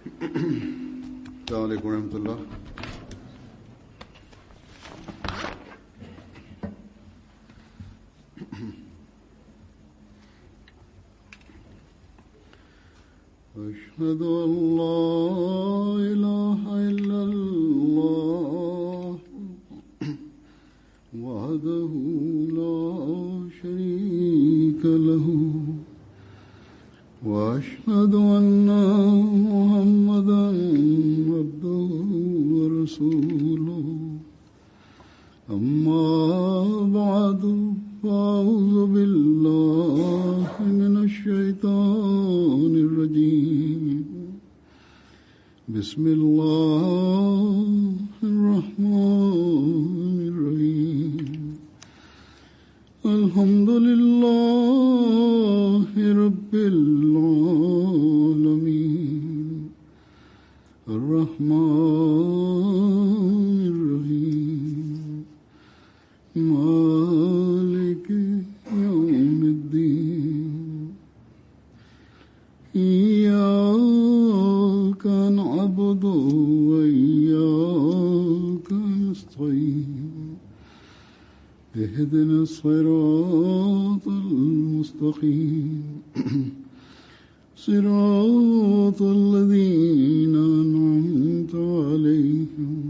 السلام عليكم ورحمة الله. أشهد أن لا إله إلا الله وحده لا شريك له وأشهد أن محمدا عبده ورسوله أما بعد فأعوذ بالله من الشيطان الرجيم بسم الله الرحمن الرحيم الحمد لله رب العالمين الرحمن الرحيم مالك يوم الدين إياك نعبد وإياك نستعين اهدنا الصراط المستقيم صراط الذين أنعمت عليهم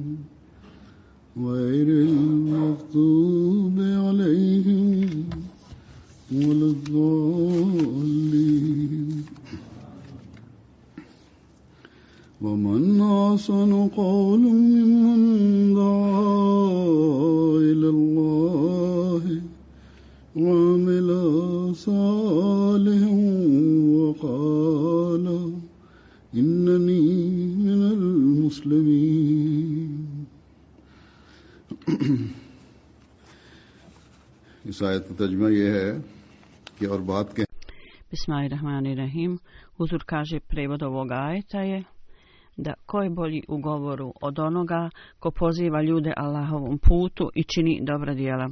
غير المغضوب عليهم ولا الضالين ومن أحسن قولا ممن دعا إلى الله وعمل صالحا وقال إنني من المسلمين. इस आयत का तर्जुमा यह है कि और बात के Bismillahirrahmanirrahim. Huzur kaže, prevod ovog ajeta je da ko je bolji u govoru od onoga ko poziva ljude Allahovom putu i čini dobra djela.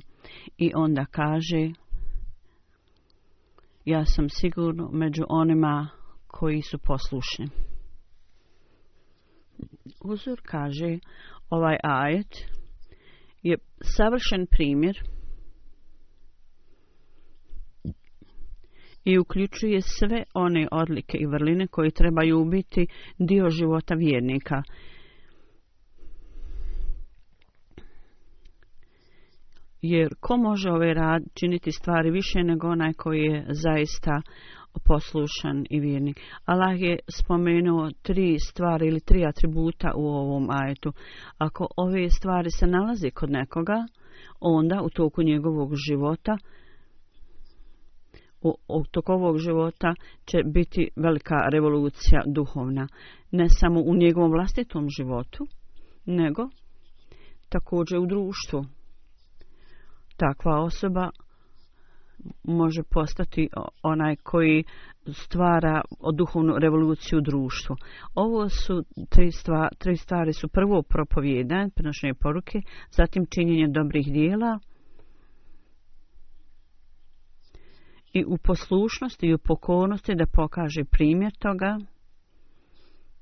I onda kaže, ja sam sigurno među onima koji su poslušni. Huzur kaže, ovaj ajet je savršen primjer i uključuje sve one odlike i vrline koje trebaju biti dio života vjernika. Jer ko može činiti stvari više nego onaj koji je zaista poslušan i vjernik. Allah je spomenuo 3 stvari ili 3 atributa u ovom ajetu. Ako ove stvari se nalaze kod nekoga, onda u toku njegovog života u toku ovog života će biti velika revolucija duhovna. Ne samo u njegovom vlastitom životu, nego također u društvu. Takva osoba može postati onaj koji stvara duhovnu revoluciju u društvu. Ovo su 3 stvari su prvo propovijedanje, prenošenje poruke, zatim činjenje dobrih djela i u poslušnosti i u pokornosti da pokaže primjer toga,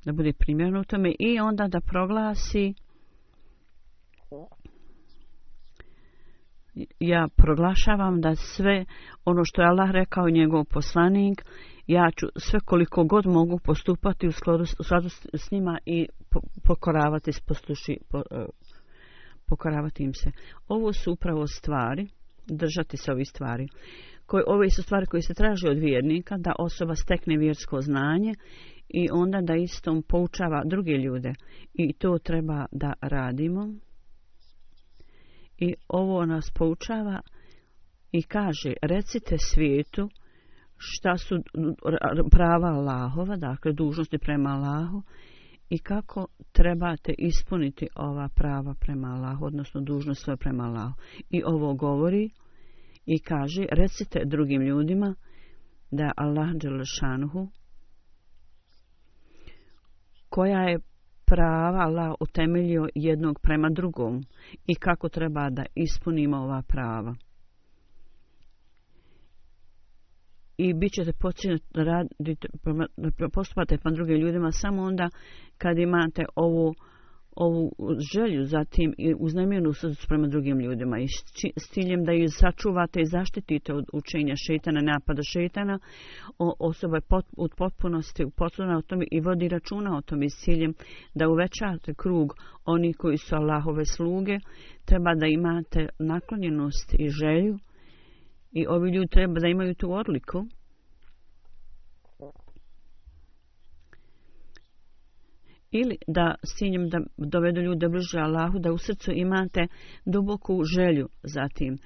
da bude primjerno u tome i onda da proglasi: ja proglašavam da sve ono što je Allah rekao i njegov poslanik, ja ću sve koliko god mogu postupati u skladu s njima i pokoravati im se. Ovo su upravo stvari, držati se ovih stvari. Ove su stvari koje se traže od vjernika, da osoba stekne vjersko znanje i onda da istom poučava druge ljude. I to treba da radimo. I ovo nas poučava i kaže, recite svijetu šta su prava Allahova, dakle dužnosti prema Allahu i kako trebate ispuniti ova prava prema Allahu, odnosno dužnost svoje prema Allahu. I ovo govori i kaže, recite drugim ljudima da Allah dželle šanuhu, koja je prava Allah utemeljio jednog prema drugom i kako treba da ispunimo ova prava. i bit ćete počinjeti raditi, postupate prema drugim ljudima samo onda kad imate ovu želju zatim i uznemirenu srcu prema drugim ljudima i s ciljem da ih sačuvate i zaštitite od učenja šejtana, napada šejtana. Osoba je u potpunosti uposlena o tome i vodi računa o tome s ciljem da uvećate krug onih koji su Allahove sluge. Treba da imate naklonjenost i želju i ovi ljudi treba da imaju tu odliku. Ili da s ciljem da dovedu ljude bliže Allahu, da u srcu imate duboku želju za tim.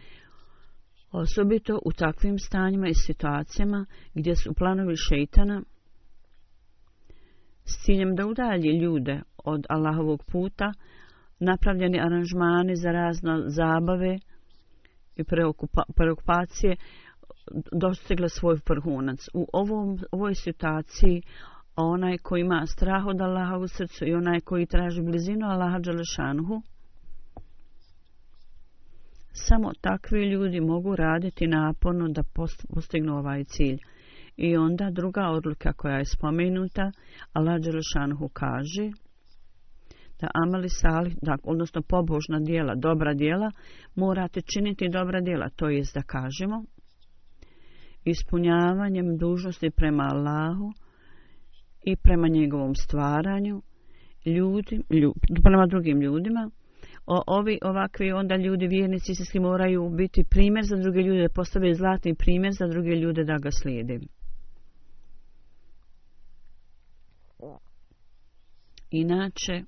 Osobito u takvim stanjima i situacijama gdje su planovi šejtana s ciljem da udalji ljude od Allahovog puta, napravljeni aranžmani za razne zabave i preokupacije dostigle svoj vrhunac. U ovoj situaciji onaj koji ima strah od Allaha u srcu i onaj koji traži blizinu Allaha dželešanuhu, samo takvi ljudi mogu raditi naporno da postignu ovaj cilj. I onda druga odluka koja je spomenuta, Allah dželešanuhu kaže da amali salih, odnosno pobožna djela, dobra djela, morate činiti dobra djela, to jest da kažemo ispunjavanjem dužnosti prema Allahu i prema njegovom stvaranju, prema drugim ljudima. Ovakvi onda ljudi, vjernici, istinski moraju biti primjer za druge ljude, da postave zlatni primjer za druge ljude da ga slijede. Inače,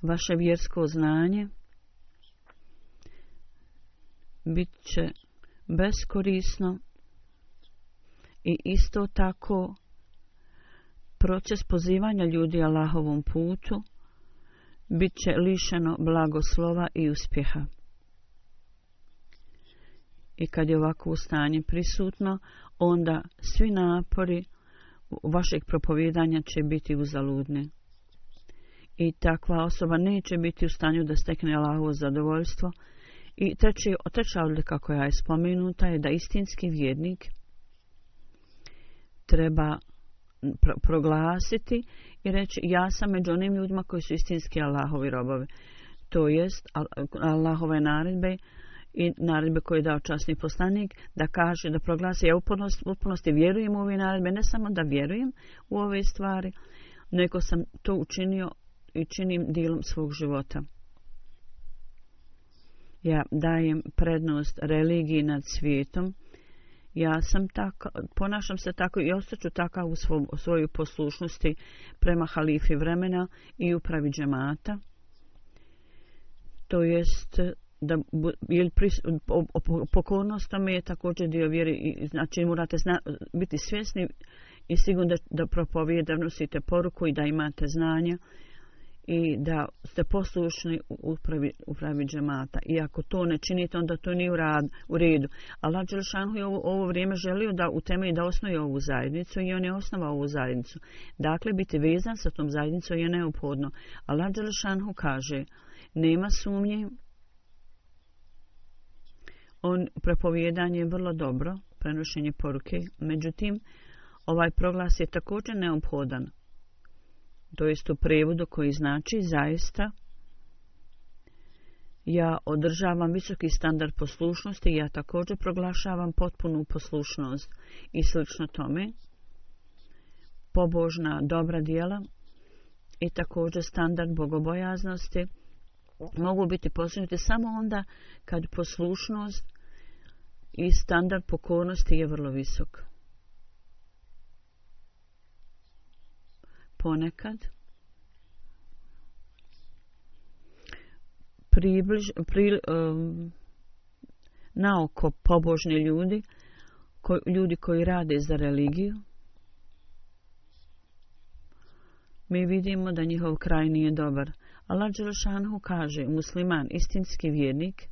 vaše vjersko znanje bit će beskorisno i isto tako proces pozivanja ljudi Allahovom putu bit će lišeno blagoslova i uspjeha. I kad je ovako stanje prisutno, onda svi napori vašeg propovijedanja će biti uzaludni. I takva osoba neće biti u stanju da stekne Allahovo zadovoljstvo. I treća odlika koja je spomenuta je da istinski vjernik treba proglasiti i reći ja sam među onim ljudima koji su istinski Allahovi robovi. To jest Allahove naredbe i naredbe koje je dao časni poslanik, da kaže, da proglasi ja u potpunosti vjerujem u ove naredbe, ne samo da vjerujem u ove stvari, nego sam to učinio i činim dijelom svog života. Ja dajem prednost religiji nad svijetom. Ja sam tako, ponašam se tako i ostaću takav u svojoj poslušnosti prema halifi vremena i upravi džemata. To jest da pokornost tome je također dio vjere i znači morate biti svjesni i sigurno da propovijete, da nosite poruku i da imate znanja i da ste poslušni u upravi džemata. I ako to ne činite, onda to nije u redu. Allah dželešanuhu je ovo vrijeme želio da utemelji, da osnuje ovu zajednicu i on je osnovao ovu zajednicu. Dakle, biti vezan sa tom zajednicom je neophodno. Allah dželešanuhu kaže, nema sumnje, prepovijedanje je vrlo dobro, prenošenje poruke, međutim, ovaj proglas je također neophodan. To jest u prevodu koji znači zaista ja održavam visoki standard poslušnosti, ja također proglašavam potpunu poslušnost i slično tome. Pobožna dobra djela i također standard bogobojaznosti mogu biti postignuti samo onda kad poslušnost i standard pokornosti je vrlo visok. Ponekad naoko pobožni ljudi koji rade za religiju, mi vidimo da njihov kraj nije dobar. Allah dželešanuhu kaže, musliman, istinski vjernik,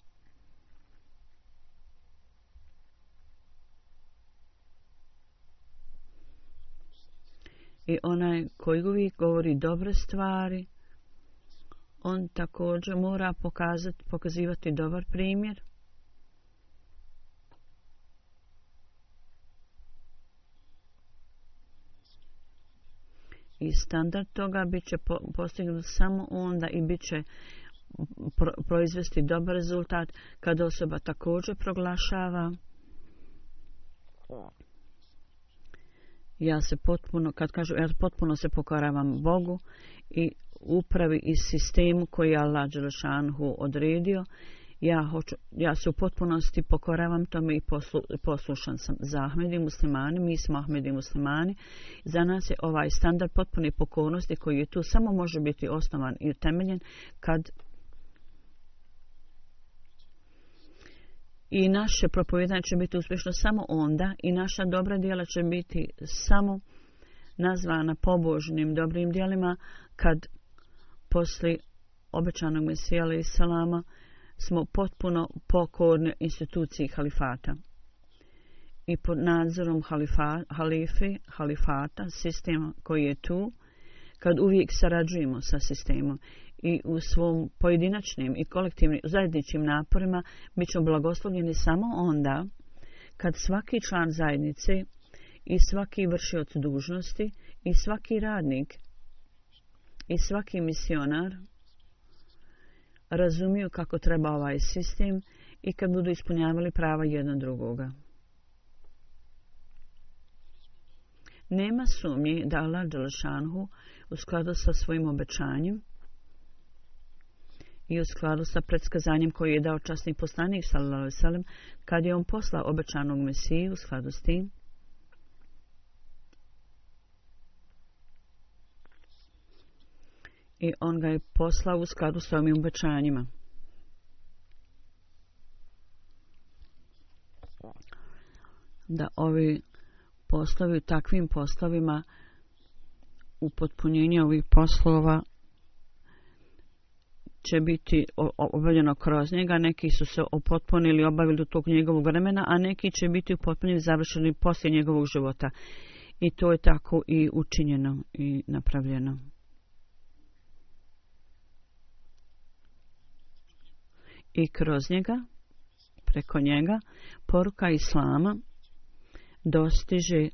i onaj koji uvijek govori dobre stvari, on također mora pokazivati dobar primjer. I standard toga bit će postignut samo onda i bit će proizvesti dobar rezultat kad osoba također proglašava ja potpuno se pokoravam Bogu i upravi i sistemu koji je Allah dželešanhu odredio. Ja se u potpunosti pokoravam tome i poslušan sam za Ahmedi muslimani. Mi smo Ahmedi muslimani. Za nas je ovaj standard potpune pokornosti koji je tu samo može biti osnovan i utemeljen kad i naše propovijedanje će biti uspješno samo onda i naša dobra djela će biti samo nazvana pobožnim dobrim djelima kad poslije obećanog Mesija alejhi selama smo potpuno pokorni instituciji halifata i pod nadzorom halifata, sistema koji je tu, kad uvijek sarađujemo sa sistemom i u svom pojedinačnim i kolektivnim zajedničkim naporima bit ćemo blagoslovljeni samo onda kad svaki član zajednice i svaki vršioc dužnosti i svaki radnik i svaki misionar razumiju kako treba ovaj sistem i kad budu ispunjavali prava jednog drugoga. Nema sumnje da Allah dželešanhu u skladu sa svojim obećanjem i u skladu sa predskazanjem koje je dao časni poslanik sallallahu alejhi ve sellem kad je on poslao obećanog Mesiju u skladu s tim i on ga je poslao u skladu s ovim obećanjima. Da ovi poslovi, takvim poslovima, upotpunjenje ovih poslova će biti obavljeno kroz njega. Neki su se upotpunili, obavili do tog njegovog vremena, a neki će biti upotpunjeni, završeni poslije njegovog života. I to je tako i učinjeno i napravljeno. I kroz njega, preko njega, poruka Islama dostiže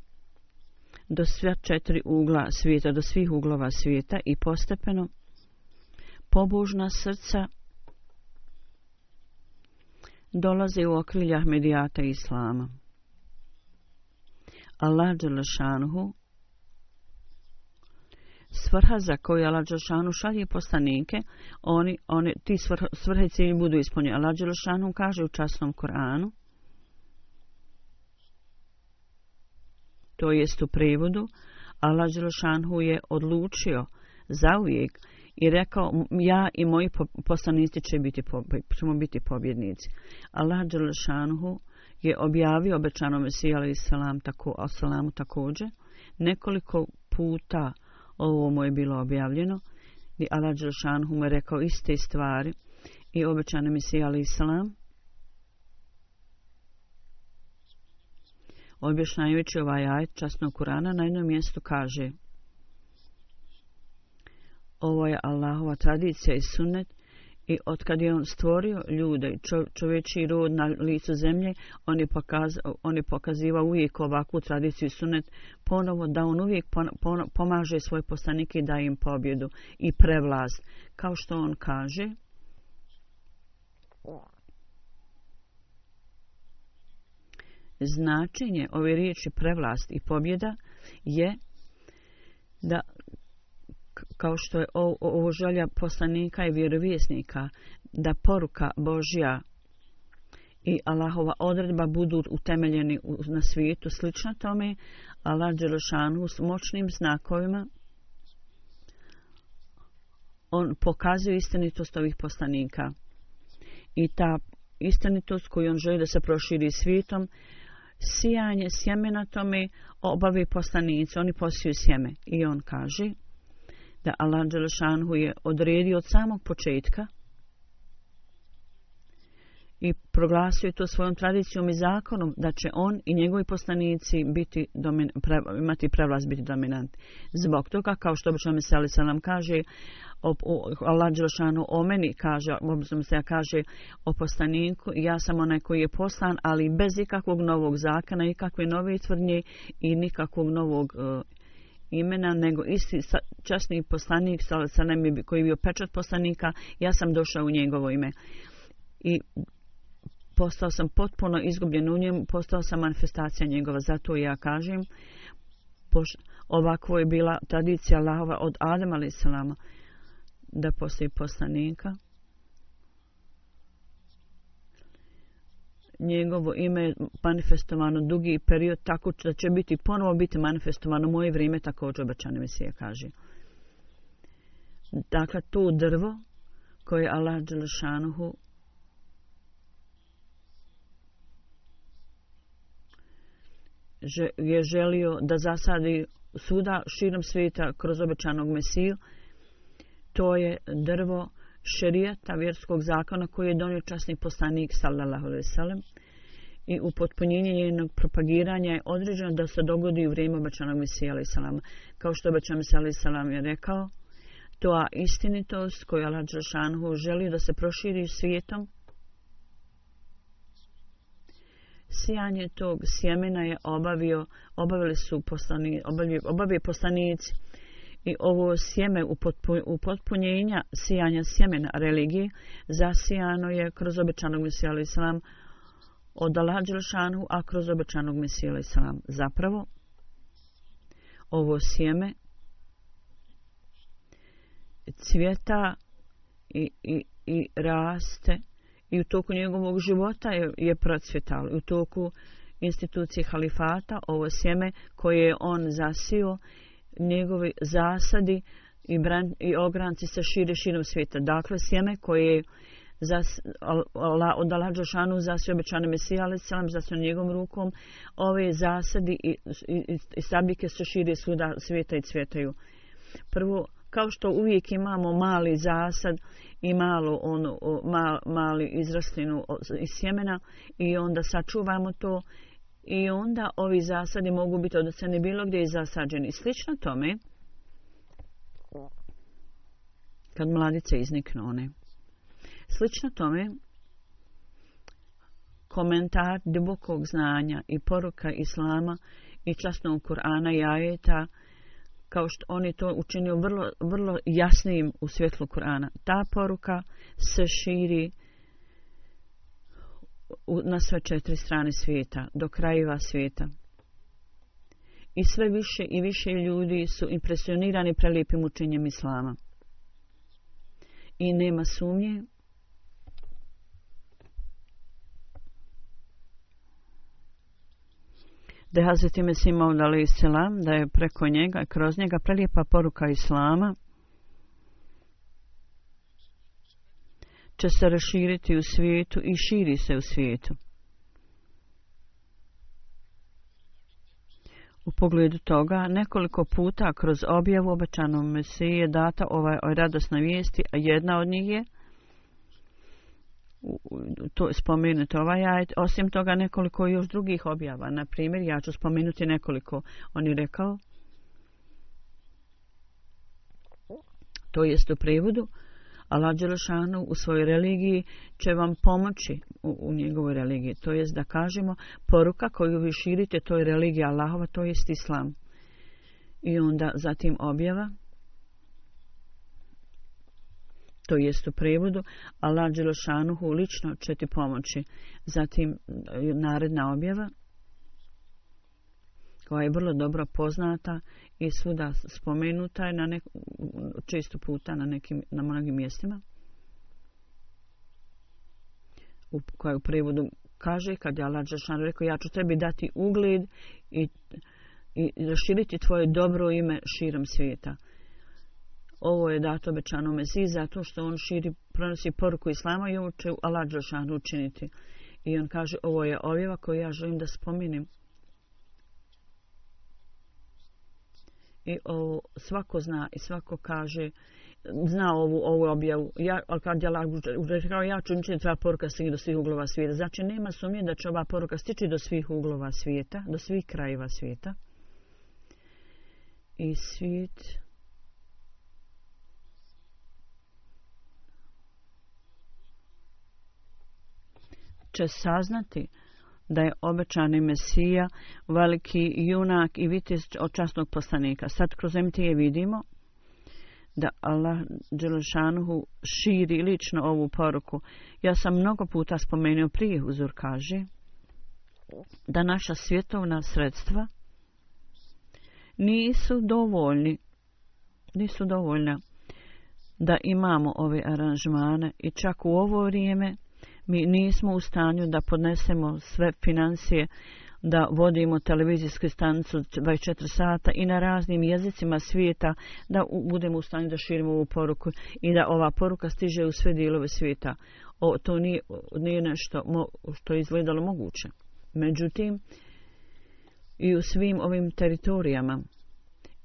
do sva 4 ugla svijeta, do svih uglova svijeta i postepeno pobožna srca dolaze u okrilje Ahmedijata Islama. Allah dželešanhu, svrha za koju Allah dželešanhu šalje poslanike, ti svrhe cilji budu ispunjeni. Allah dželešanhu kaže u časnom Kur'anu, to jest u prevodu, Allah dželešanhu je odlučio zauvijek i rekao, ja i moji poslanici ćemo biti pobjednici. Allah dželešanhu je objavio obećano Mesiju alejhi selamu također. Nekoliko puta ovo mu je bilo objavljeno i Allah dželešanhu mu je rekao iste stvari i obećano Mesiju alejhi selam. Objašnjavajući ovaj ajet časnog Kurana na jednom mjestu kaže: ovo je Allahova tradicija i sunnet i otkad je on stvorio ljude i čovječji rod na licu zemlje, on je pokazivao uvijek ovakvu tradiciju i sunnet ponovo da on uvijek pomaže svoje poslanike i daje im pobjedu i prevlast. Kao što on kaže, značenje ove riječi prevlast i pobjeda je da, kao što je ovo želja poslanika i vjerovjesnika, da poruka Božja i Allahova odredba budu utemeljeni na svijetu. Slično tome, Allah dželešanu s moćnim znakovima on pokazuje istinitost ovih poslanika. I ta istinitost koju on želi da se proširi svijetom, sijanje sjemena tome obavi poslanici, oni posiju sjeme. I on kaže da Allah dželešanu je odredio od samog početka i proglasio je to svojom tradicijom i zakonom da će on i njegovi poslanici imati prevlast, biti dominanti. Zbog toga, kao što obično Mesija alejhi selam kaže, Allah dželešanu o meni kaže o poslaniku, ja sam onaj koji je poslan, ali bez ikakvog novog zakona, nikakve nove tvrdnje i nikakvog novog imena, nego isti časni poslanik koji je bio pečat poslanika, ja sam došao u njegovo ime. I postao sam potpuno izgubljen u njemu, postao sam manifestacija njegova. Zato ja kažem, ovako je bila tradicija Allahova od Adama a.s. da postoji poslanika. Njegovo ime je manifestovano dugi period, tako da će ponovo biti manifestovano moje vrijeme, također obećani Mesija kaže. Dakle, to drvo koje Allah dželešanuhu je želio da zasadi svuda širom svijeta kroz obećanog Mesiju, to je drvo šerijata, vjerskog zakona koji je donio časni poslanik sallallahu alejhi ve sellem, i upotpunjenje njenog propagiranja je određeno da se dogodi u vrijeme obećanog Mesija alejhi selam. Kao što obećan Mesija alejhi selam je rekao, to istinitost koju Allah dželešanuhu želi da se proširi svijetom, sijanje tog sjemena je obavili poslanici. I ovo sjeme upotpunjenja sijanja sjemena religije zasijano je kroz obećanog Mesija alejhi selam od Allaha dželešanuhu, a kroz obećanog Mesija alejhi selam. Zapravo, ovo sjeme cvjeta i raste i u toku njegovog života je procvjetalo. U toku institucije halifata ovo sjeme koje je on zasio, njegovi zasadi i ogranci se šire širom svijeta. Dakle, sjeme koje je od Allaha dželešanuhu zasio obećani Mesija alejhi selam, zasio njegovom rukom, ove zasadi i stabljike se šire svuda svijeta i cvjetaju. Prvo, kao što uvijek imamo mali zasad i mali izrastlinu iz sjemena i onda sačuvamo to, i onda ovi zasadi mogu biti odneseni bilo gdje je zasađeni. Slično tome, kad mladice izniknu one. Slično tome, komentar dubokog znanja i poruka Islama i časnog Kur'ana i ajeta, kao što on je to učinio vrlo jasnim u svjetlu Kur'ana. Ta poruka se širi na sve 4 strane svijeta, do krajeva svijeta. I sve više i više ljudi su impresionirani prelijepim učenjem Islama. I nema sumnje da je Hazreti Mesih Maud alejhi selam, da je preko njega, kroz njega prelijepa poruka Islama će se raširiti u svijetu i širi se u svijetu. U pogledu toga, nekoliko puta kroz objavu obećanom Mesiji je data ova radosna vijesti, a jedna od njih je to spomenuti ovaj ajet. Osim toga, nekoliko još drugih objava. Na primjer, ja ću spomenuti nekoliko. On je rekao, to jest u prevodu, Allah dželešanu u svojoj religiji će vam pomoći u njegovoj religiji. To jest da kažemo, poruka koju vi širite, to je religija Allahova, to jest Islam. I onda zatim objava, to jest u prevodu, Allah dželešanuhu lično će ti pomoći. Zatim naredna objava, koja je vrlo dobro poznata i svuda spomenuta je često puta na mnogim mjestima, koja u prevodu kaže, kad je Allah dželešanuhu rekao, ja ću tebi dati ugled i raširiti tvoje dobro ime širom svijeta. Ovo je dato obećanom Mesiji zato što on pronosi poruku Islama i ovo će Allah dželešanuhu učiniti. I on kaže, ovo je objava koju ja želim da spomenem. I ovo svako zna i svako kaže, zna ovu objavu. Ali kad je Allah rekao, ja ću učiniti tvoja poruka stići do svih uglova svijeta. Znači, nema sumnje da će ova poruka stići do svih uglova svijeta, do svih krajeva svijeta. I svijet će saznati da je obećani Mesija, veliki junak i vitez od časnog poslanika. Sad kroz MTE vidimo da Allah Đelešanuhu širi lično ovu poruku. Ja sam mnogo puta spomenuo prije, Huzur kaže da naša svjetovna sredstva nisu dovoljna da imamo ove aranžmane i čak u ovo vrijeme mi nismo u stanju da podnesemo sve financije, da vodimo televizijsku stanicu 24 sata i na raznim jezicima svijeta, da budemo u stanju da širimo ovu poruku i da ova poruka stiže u sve dijelove svijeta. To nije nešto što je izgledalo moguće. Međutim, i u svim ovim teritorijama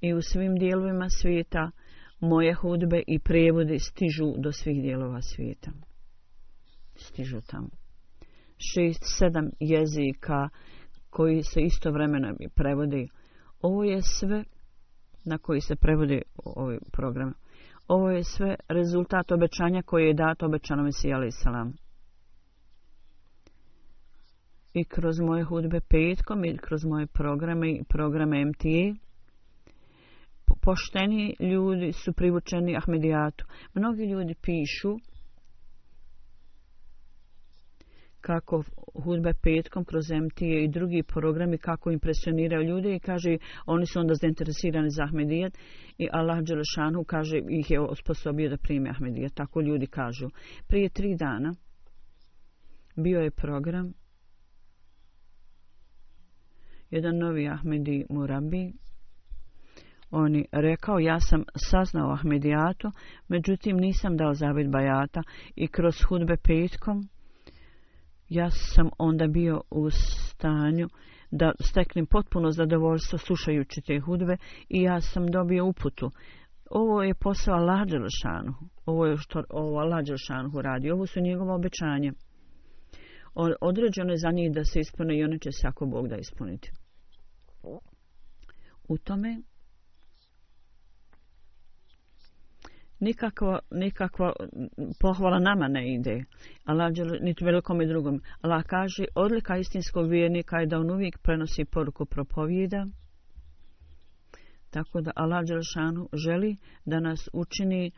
i u svim dijelovima svijeta moje hudbe i prijevodi stižu do svih dijelova svijeta. Stižu tamo. 6-7 jezika koji se istovremeno prevodi. Ovo je sve na koji se prevodi ovaj program. Ovo je sve rezultat obećanja koje je dato obećanom Mesiji alejhi selam. I kroz moje hudbe petkom i kroz moje programe MTA pošteni ljudi su privučeni Ahmedijatu. Mnogi ljudi pišu kako hudbe petkom kroz MTA i drugi programi kako impresioniraju ljude i kaže oni su onda zainteresirani za Ahmedijat i Allah Đelešanu kaže ih je osposobio da prime Ahmedijat. Tako ljudi kažu. Prije 3 dana bio je program jedan novi Ahmedi Murabi. On je rekao ja sam saznao Ahmedijatu, međutim nisam dao zavet bajata i kroz hudbe petkom ja sam onda bio u stanju da steknem potpuno zadovoljstvo slušajući te hudbe i ja sam dobio uputu. Ovo je posao Allah Đelešanuhu. Ovo je što Allah Đelešanuhu radi. Ovo su njegova obećanja. Određeno je za njih da se ispune i one će se ako Bog da ispuniti. U tome nikakva pohvala nama ne ide. Allah niti velikome drugom. Allah kaže odlika istinskog vjernika je da on uvijek prenosi poruku propovijeda. Tako da Allah Đelešanu želi da nas učini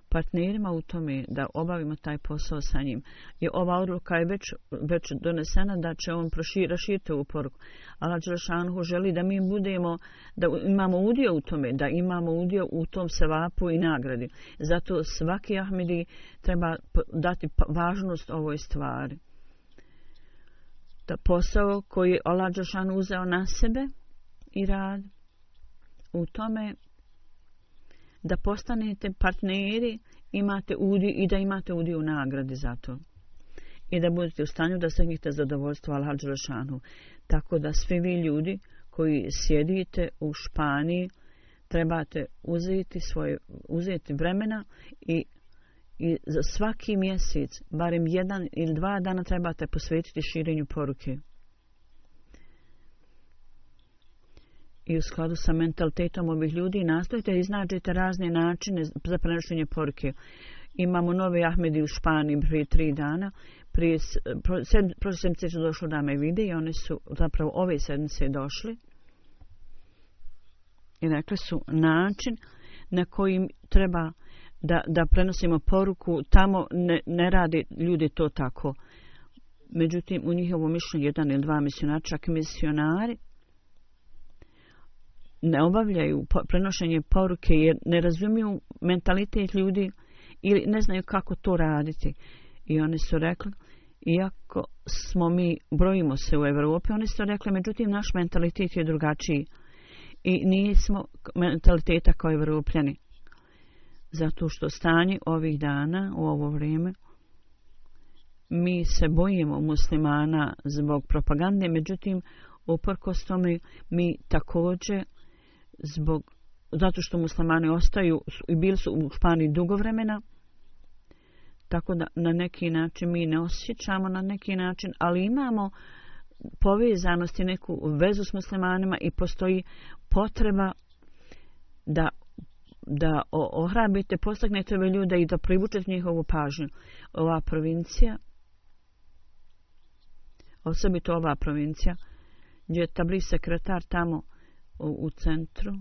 partnerima u tome da obavimo taj posao sa njim. I ova odluka je već donesena da će on raširiti ovu poruku. Allah Đelešanu želi da mi budemo, da imamo udio u tome, da imamo udio u tom sevapu i nagradi. Zato svaki Ahmedi treba dati važnost ovoj stvari. Da posao koji je Allah Đelešanu uzeo na sebe i rad u tome da postanete partneri, imate udio i da imate udio u nagradi za to. I da budete u stanju da stignete zadovoljstvo Allah Đelešanu. Tako da svi vi ljudi koji sjedite u Španiji trebate uzeti vremena i za svaki mjesec, barem 1 ili 2 dana trebate posvetiti širenju poruke. I u skladu sa mentalitetom ovih ljudi nastojite da iznađete razne načine za prenošenje poruke. Imamo nove Ahmedi u Španiji prije 3 dana. Prošle sedmice su došli da me vide i oni su zapravo ove sedmice došli. I rekli su način na kojim treba da prenosimo poruku. Tamo ne rade ljudi to tako. Međutim, u njihovom mišljenju 1 ili 2 misionara, čak misionari, ne obavljaju prenošenje poruke jer ne razumiju mentalitet ljudi ili ne znaju kako to raditi. I oni su rekli, iako smo mi, brojimo se u Evropi, oni su rekli, međutim naš mentalitet je drugačiji i nismo mentaliteta kao Evropljani. Zato što stanje ovih dana, u ovo vrijeme, mi se bojimo muslimana zbog propagande, međutim, uprkos tome mi također zato što muslimani ostaju i bili su u Španiji dugo vremena, tako da na neki način mi ne osjećamo na neki način, ali imamo povezanost i neku vezu s muslimanima i postoji potreba da ohrabrite, postagnete ove ljude i da privučete njihovu pažnju. Ova provincija, osobito ova provincija, gdje je tabligh sekretar tamo u centru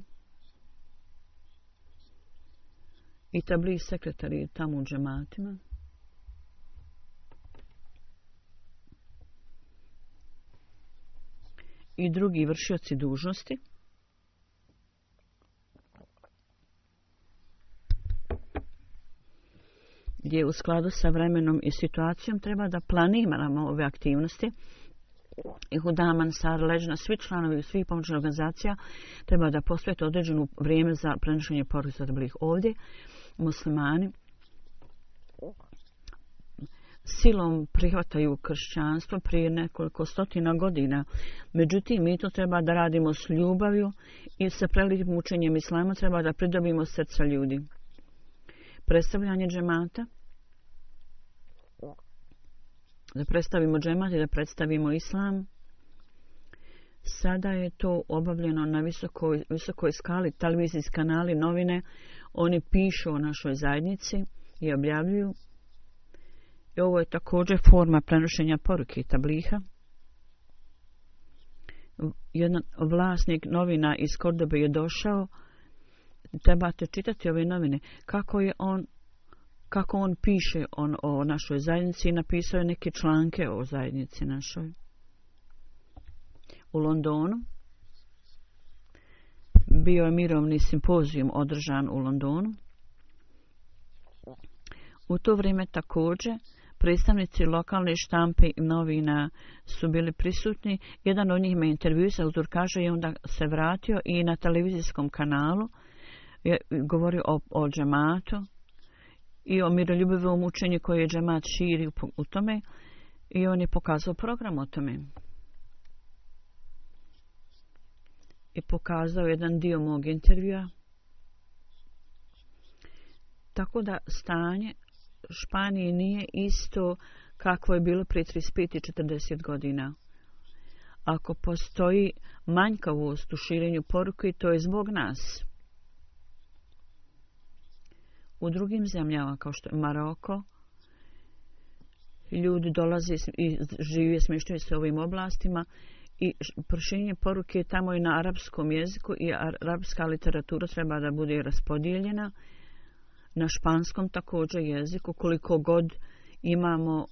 i tabligh sekretar je tamo u džematima. I drugi vršioci dužnosti. Gdje u skladu sa vremenom i situacijom treba da planiramo ove aktivnosti. I Hudam, Ansar, Leđna, svi članovi svih pomoćnih organizacija treba da posvete određeno vrijeme za prenošenje poruke za tabligh. Ovdje muslimani silom prihvataju kršćanstvo prije nekoliko stotina godina. Međutim, mi to treba da radimo s ljubavlju i sa prelipim učenjem islama treba da pridobimo srca ljudi. Predstavljanje džemata, da predstavimo džemat i da predstavimo islam. Sada je to obavljeno na visokoj skali, televizijski kanali, novine, oni pišu o našoj zajednici i objavljuju. I ovo je također forma prenošenja poruke i tabliha. Jedan vlasnik novina iz Kordobe je došao. Trebate čitati ove novine. Kako on piše o našoj zajednici i napisao je neke članke o zajednici našoj. U Londonu bio je mirovni simpozijum održan u Londonu. U to vrijeme također predstavnici lokalne štampe i novina su bili prisutni. Jedan od njih me intervjuisao, kaže, i onda se vratio i na televizijskom kanalu je govorio o džematu i o miroljubivom učenju koje je džemat širi u tome i on je pokazao program o tome. I pokazao jedan dio mog intervjua. Tako da stanje Španiji nije isto kakvo je bilo prije 35 i 40 godina. Ako postoji manjkavost u širenju poruke, to je zbog nas. U drugim zemljama, kao što je Maroko, ljudi dolaze i žive, smještaju se u ovim oblastima i proširenje poruke tamo i na arapskom jeziku i arapska literatura treba da bude raspodijeljena. Na španskom također jeziku, koliko god imamo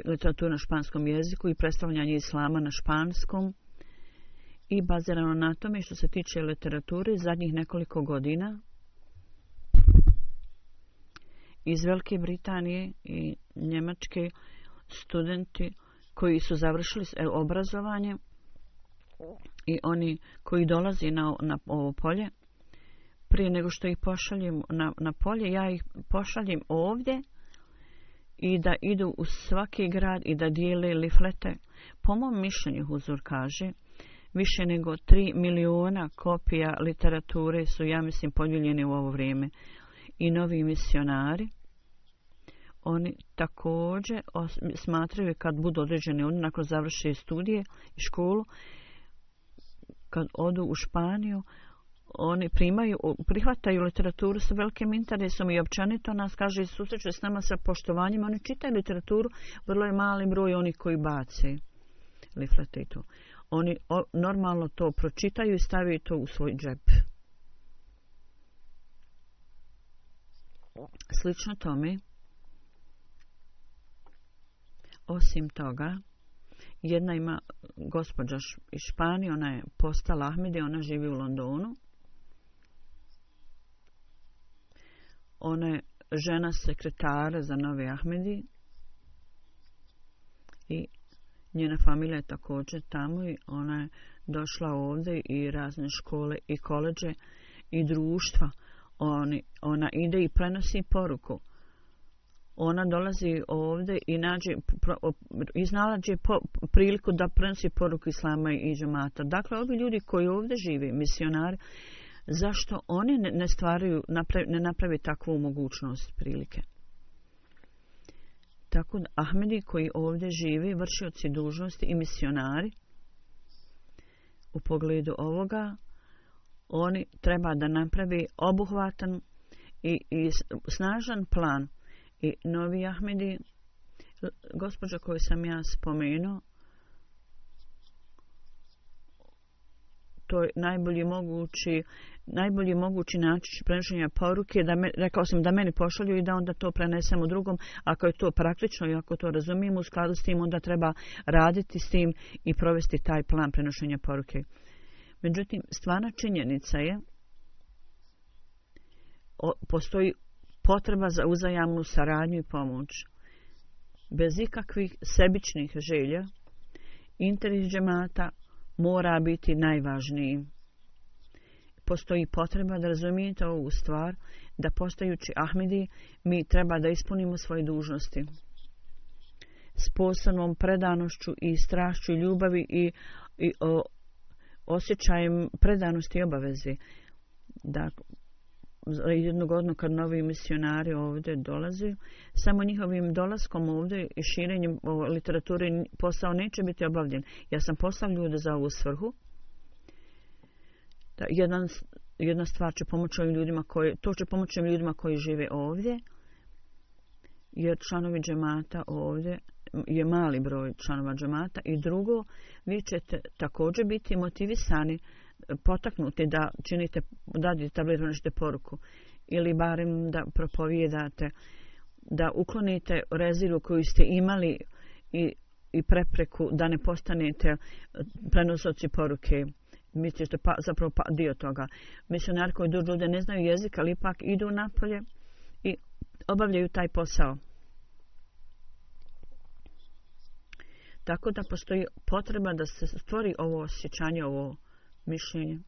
literaturu na španskom jeziku i predstavljanje islama na španskom. I bazirano na tome što se tiče literature, zadnjih nekoliko godina iz Velike Britanije i Njemačke studenti koji su završili obrazovanje i oni koji dolaze na ovo polje, prije nego što ih pošaljem na polje, ja ih pošaljem ovdje i da idu u svaki grad i da dijele liflete. Po mom mišljenju, Huzur kaže, više nego 3 miliona kopija literature su, ja mislim, podijeljene u ovo vrijeme. I novi misionari, oni također smatraju kad budu određeni, oni nakon završe studije i školu, kad odu u Španiju, oni prihvataju literaturu sa velikim interesom i općenito nas, kaže, susreće s nama sa poštovanjem. Oni čitaju literaturu, vrlo je mali broj onih koji bace liflete i to. Oni normalno to pročitaju i stavaju to u svoj džep. Slično tome, osim toga, jedna ima gospođa iz Španije, ona je postala Ahmedi, ona živi u Londonu. Ona je žena sekretara za Novi Ahmedi i njena familija je također tamo i ona je došla ovdje i razne škole i koleđe i društva. Ona ide i prenosi poruku. Ona dolazi ovdje i iznalađe priliku da prenosi poruku islama i džemata. Dakle, ovi ljudi koji ovdje žive, misionari, zašto oni ne napravi takvu mogućnost prilike? Tako da Ahmedi koji ovdje živi, vršioci dužnosti i misionari, u pogledu ovoga, oni treba da napravi obuhvatan i snažan plan. I Novi Ahmedi, gospođa koju sam ja spomenuo, to je najbolji mogući način prenošenja poruke. Rekao sam da meni pošalju i da onda to prenesemo drugom. Ako je to praktično i ako to razumijemo u skladu s tim, onda treba raditi s tim i provesti taj plan prenošenja poruke. Međutim, stvarna činjenica je postoji potreba za uzajamnu saradnju i pomoć. Bez ikakvih sebičnih želja, interes džemata mora biti najvažniji. Postoji potreba da razumijete ovu stvar, da postajući Ahmedi mi treba da ispunimo svoje dužnosti s posebnom predanošću i strašću i ljubavi i osjećajem predanosti i obavezi. Da jednog godina kad novi misionari ovdje dolaze, samo njihovim dolaskom ovdje i širenjem literature posao neće biti obavljen. Ja sam poslao ljude za ovu svrhu. Da jedna stvar će pomoći ovim ljudima koji žive ovdje, jer članovi džemata ovdje je mali broj članova džemata. I drugo, vi ćete također biti motivisani, potaknuti da činite, dadite tablet, nešto poruku ili barem da propovijedate, da uklonite rezervu koju ste imali i prepreku da ne postanete prenosioci poruke. Mislite što je zapravo dio toga. Misionari koji dođu ovdje ne znaju jezik, ali ipak idu napolje i obavljaju taj posao. Tako da postoji potreba da se stvori ovo osjećanje, ovo mišljenje.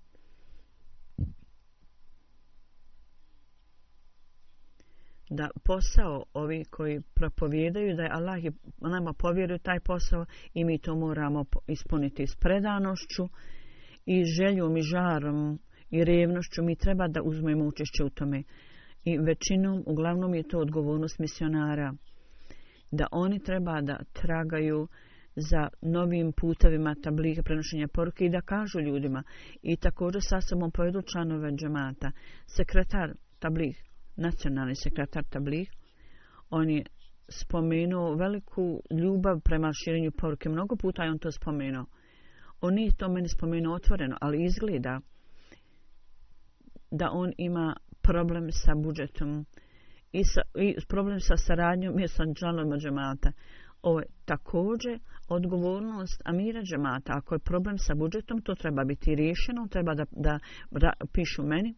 Da posao ovi koji propovijedaju, da je Allah nama povjerio taj posao i mi to moramo ispuniti s predanošću i željom i žarom i revnošću. Mi treba da uzmemo učešće u tome. I uglavnom je to odgovornost misionara. Da oni treba da tragaju za novim putevima tabliga prenošenja poruke i da kažu ljudima. I također sa sobom povedu članove džemata. Sekretar tablig, nacionalni sekretar tablig, on je spomenuo veliku ljubav prema širenju poruke. Mnogo puta je on to spomenuo. On nije to meni spomenuo otvoreno, ali izgleda da on ima problem sa budžetom i problem sa saradnjom i sa članovima džemata. Ovo je također odgovornost amira džemata. Ako je problem sa budžetom, to treba biti riješeno, treba da pišu meni.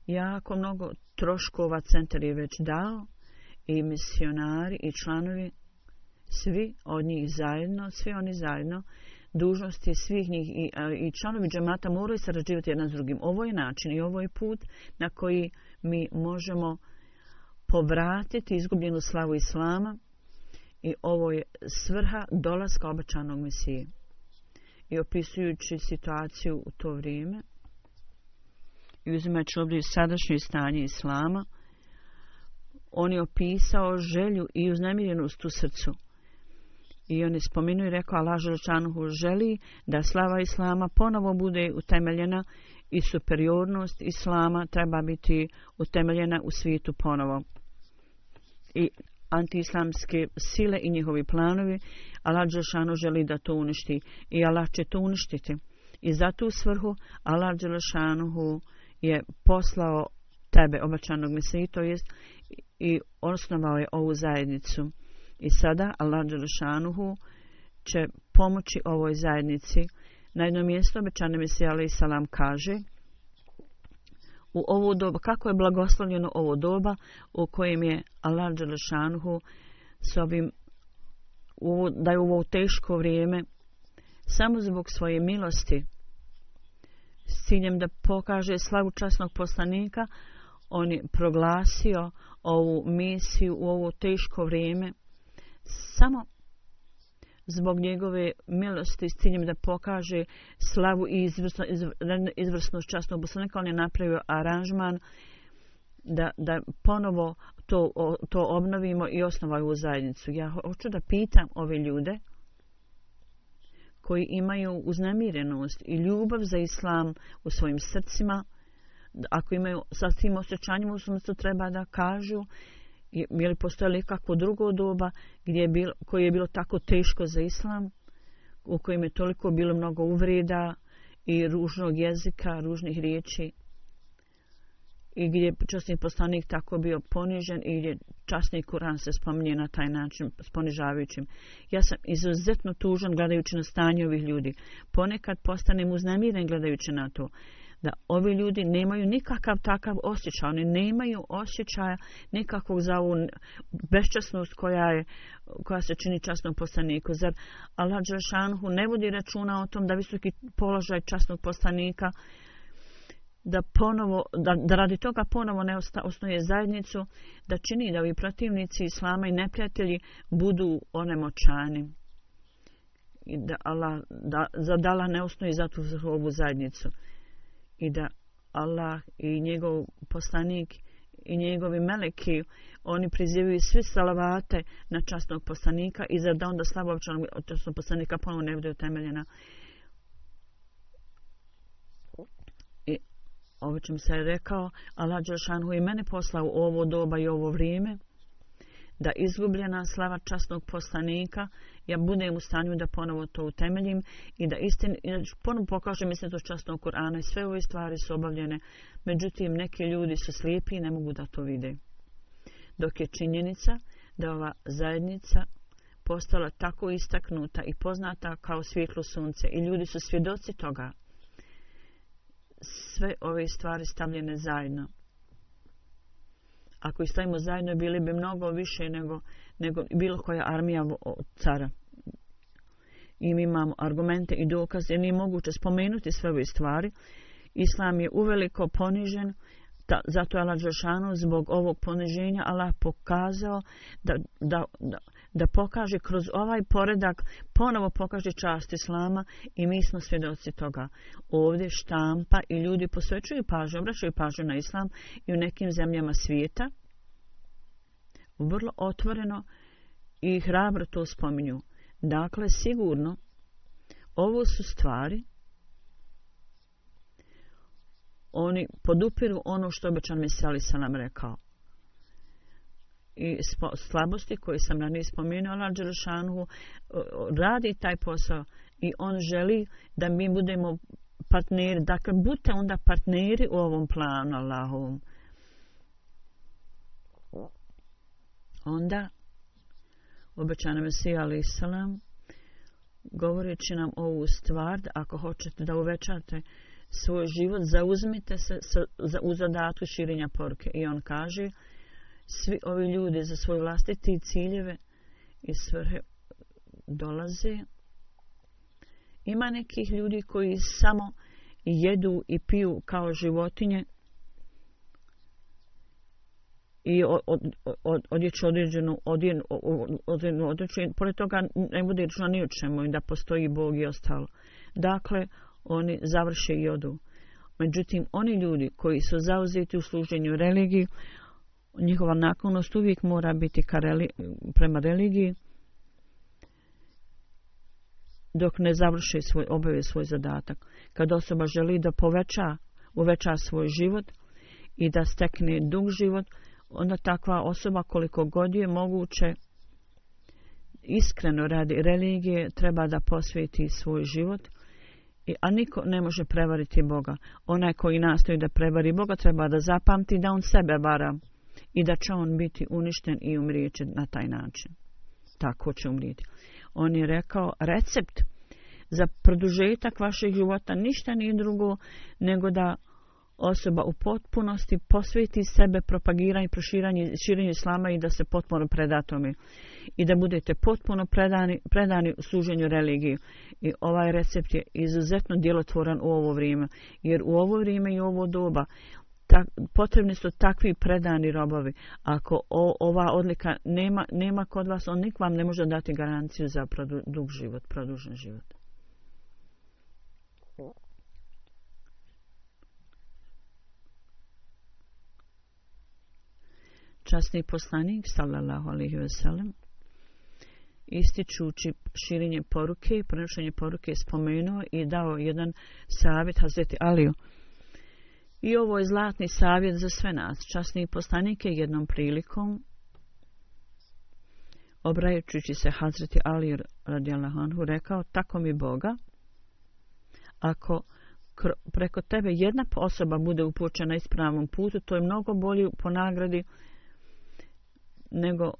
Jako mnogo troškova centar je već dao i misionari i članovi, svi oni zajedno, dužnosti svih njih i članovi džemata moraju sarađivati jedan s drugim. Ovo je način i ovo je put na koji mi možemo povratiti izgubljenu slavu Islama i ovo je svrha dolaska obećanog Mesije. I opisujući situaciju u to vrijeme i uzimajući ovdje sadašnje stanje Islama, on je opisao želju i uznemirenost u srcu. I on je spomenuo i rekao, Allah Želešanuhu želi da slava Islama ponovo bude utemeljena i superiornost Islama treba biti utemeljena u svijetu ponovo. I antiislamske sile i njihovi planovi, Allah Želešanuhu želi da to uništi i Allah će to uništiti. I za tu svrhu Allah Želešanuhu je poslao tebe, obećanog Mesiju, to jest i osnovao je ovu zajednicu. I sada Allah Đelešanuhu će pomoći ovoj zajednici. Na jednom mjestu obećani Mesija alejhi salam kaže u ovo doba, kako je blagoslovljeno ovo doba u kojem je Allah Đelešanuhu s ovim, da je ovo teško vrijeme samo zbog svoje milosti s ciljem da pokaže slavu časnog poslanika, on je proglasio ovu misiju u ovo teško vrijeme samo zbog njegove milosti s ciljem da pokaže slavu i izvrsnost časnog poslanika. On je napravio aranžman da ponovo to obnovimo i osnovaju u zajednicu. Ja hoću da pitam ove ljude koji imaju uznemirenost i ljubav za islam u svojim srcima, ako imaju sa tim osjećanjem u srcu, treba da kažu je li postojalo kakvo drugo doba koje je bilo tako teško za islam, u kojem je toliko bilo mnogo uvreda i ružnog jezika, ružnih riječi, i gdje je časni poslanik tako bio ponižen i gdje časni Kuran se spominje na taj način s ponižavajućim. Ja sam izuzetno tužan gledajući na stanje ovih ljudi. Ponekad postanem uznemiren gledajući na to da ovi ljudi nemaju nikakav takav osjećaj. Oni nemaju osjećaja nikakvog za ovu beščasnost koja se čini časnom poslaniku. Zar Allah dželešanuhu ne vodi računa o tom da visoki položaj časnog poslanika da radi toga ponovo ne osnuje zajednicu, da čini da ovi protivnici islama i neprijatelji budu onemoćani i da Allah ne osnuje za tu ovu zajednicu i da Allah i njegov poslanik i njegovi meleki oni prizivaju svi salavate na časnog poslanika i da onda slava časnog poslanika ponovo ne bude utemeljena. Ovo čim se je rekao, Allah dželešanuhu i mene poslao u ovo doba i ovo vrijeme, da izgubljena slava časnog poslanika, ja budem u stanju da ponovo to utemeljim i da ponovo pokažem istinu časnog Kur'ana i sve ove stvari su obavljene. Međutim, neki ljudi su slijepi i ne mogu da to vide. Dok je činjenica da ova zajednica postala tako istaknuta i poznata kao svjetlo sunce i ljudi su svjedoci toga. Sve ove stvari stavljene zajedno. Ako ih stavimo zajedno, bili bi mnogo više nego bilo koja armija cara. I mi imamo argumente i dokaze. Nije moguće spomenuti sve ove stvari. Islam je uveliko ponižen. Zato je Allah dželešanuhu zbog ovog poniženja Allah pokazao da pokaže kroz ovaj poredak, ponovo pokaže čast Islama i mi smo svjedoci toga. Ovdje štampa i ljudi posvećuju pažnju, obraćaju pažnju na Islam i u nekim zemljama svijeta vrlo otvoreno i hrabro to spominju. Dakle, sigurno ovo su stvari, oni podupiru ono što obećan Mesija alejhi selam rekao. I slabosti koje sam ranije spomenuo, Allah dželešanuhu radi taj posao i on želi da mi budemo partneri. Dakle, budite onda partneri u ovom planu Allahovom. Onda obećan Mesija alejhi selam govoreći nam ovu stvar, da ako hoćete da uvećate svoj život, zauzmite se u zadatku širenja poruke. I on kaže, svi ovi ljudi za svoje vlastite ciljeve i svrhe dolaze. Ima nekih ljudi koji samo jedu i piju kao životinje i odjeću određenu odjeću. Pored toga ne bude rečeno ni o čemu i da postoji Bog i ostalo. Dakle, oni završe i odu. Međutim, oni ljudi koji su zauzeti u služenju religiji, njihova naklonost uvijek mora biti prema religiji dok ne završi obave svoj zadatak. Kad osoba želi da uveća svoj život i da stekne dug život, onda takva osoba koliko god je moguće iskreno radi religije treba da posveti svoj život, a niko ne može prevariti Boga. Onaj koji nastoji da prevari Boga treba da zapamti da on sebe vara i da će on biti uništen i umrijeće na taj način. Tako će umrijeti. On je rekao, recept za produžetak vašeg života ništa nije drugo nego da osoba u potpunosti posveti sebe propagiranju i širenju islama i da se potpuno preda tome. I da budete potpuno predani u služenju religiji. I ovaj recept je izuzetno djelotvoran u ovo vrijeme. Jer u ovo vrijeme i u ovo doba potrebni su takvi predani robovi. Ako ova odlika nema kod vas, on nik vam ne može dati garanciju za dug život, produžen život. Časni poslanik, sallallahu alejhi ve sellem, ističući širenje poruke i prenošenje poruke spomenuo i dao jedan savjet Hazreti Aliju. I ovo je zlatni savjet za sve nas. Časni poslanik je jednom prilikom, obraćajući se Hazreti Ali radijallahu anhu, rekao, tako mi Boga, ako preko tebe jedna osoba bude upućena ispravnom putu, to je mnogo bolje po nagradi nego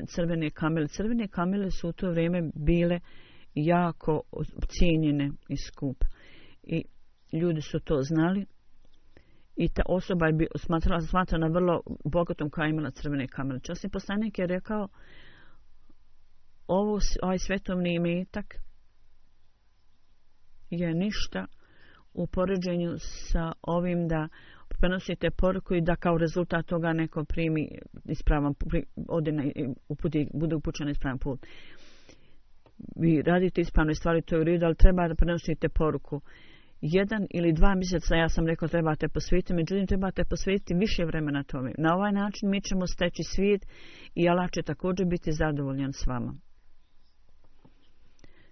crvene kamele. Crvene kamele su u to vrijeme bile jako cijenjene i skupe. I ljudi su to znali i ta osoba je smatrana vrlo bogatom koja je imala crvene kamele. Časni poslanik je rekao, ovaj svetovni imetak je ništa u poređenju sa ovim da prenosite poruku i da kao rezultat toga neko primi ispravan, bude upućen na ispravan put. Vi radite ispravne stvari, to je u redu, ali treba da prenosite poruku. 1 ili 2 mjeseca, ja sam rekao, trebate posvetiti, međutim trebate posvetiti više vremena tome. Na ovaj način mi ćemo steći svijet i Allah će također biti zadovoljan s vama.